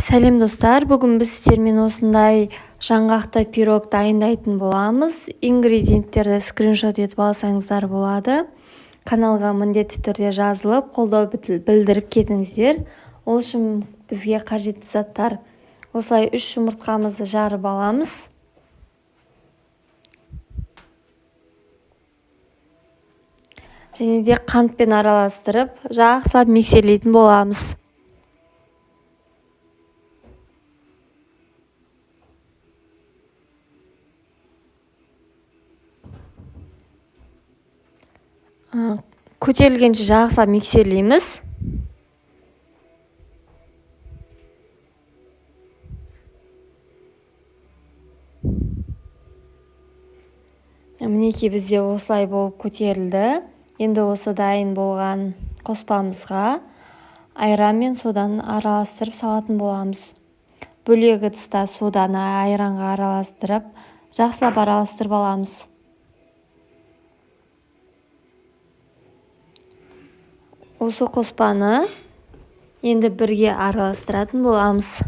Сәлем достар, бүгін біз сіздермен осындай жаңғақты пирог дайындайтын боламыз. Ингредиенттерді скриншот етіп алсаңыздар болады. Каналға міндетті түрде жазылып, қолдау білдіріп кетіңіздер. Ол үшін бізге қажетті заттар: осылай 3 жұмыртқамызды жарып аламыз. Және де қантпен араластырып, жақсылап миксерлейтін боламыз. Көтерілгенше жақсылап миксерлейміз. Мінекей бізде осылай болып көтерілді. Енді осы дайын болған қоспамызға айран мен соданы араластырып салатын боламыз. Бөлек ыдыста соданы айранға араластырып, жақсылап араластырып аламыз. Осы қоспаны енді бірге араластыратын боламыз.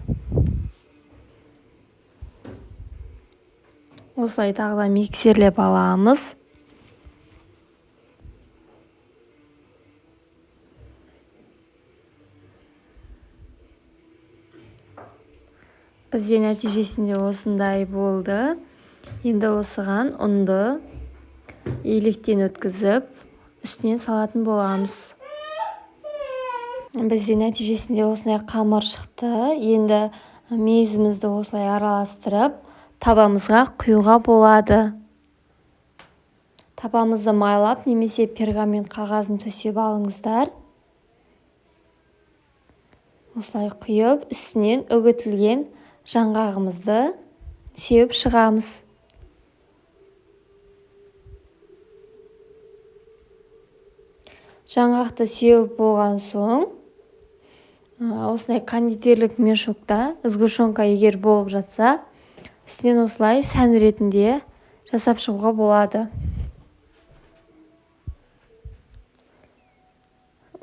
Осылай тағы да миксерлеп аламыз. Бізде нәтижесінде осындай болды. Енді осыған ұнды електен өткізіп, үстінен салатын боламыз. Бізде нәтижесінде осындай қамыр шықты. Енді мейізімізді осылай араластырып, табамызға құюға болады. Табамызды майлап, немесе пергамент қағазын төсеп алыңыздар. Осылай құйып, үстінен үгітілген жаңғағымызды сеуіп шығамыз. Жаңғақты сеуіп болған соң, осылай кондитерлік мешокта сгущенка егер болып жатса, үстінен осылай сән ретінде жасап шығуға болады.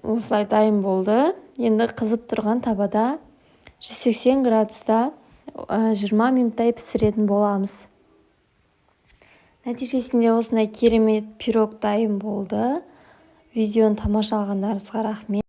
Осылай дайын болды. Енді қызып тұрған табада 180 градуста 20 минуттай пісіретін боламыз. Нәтижесінде осындай керемет пирог дайын болды. Видеоны тамашалағандарыңызға рахмет.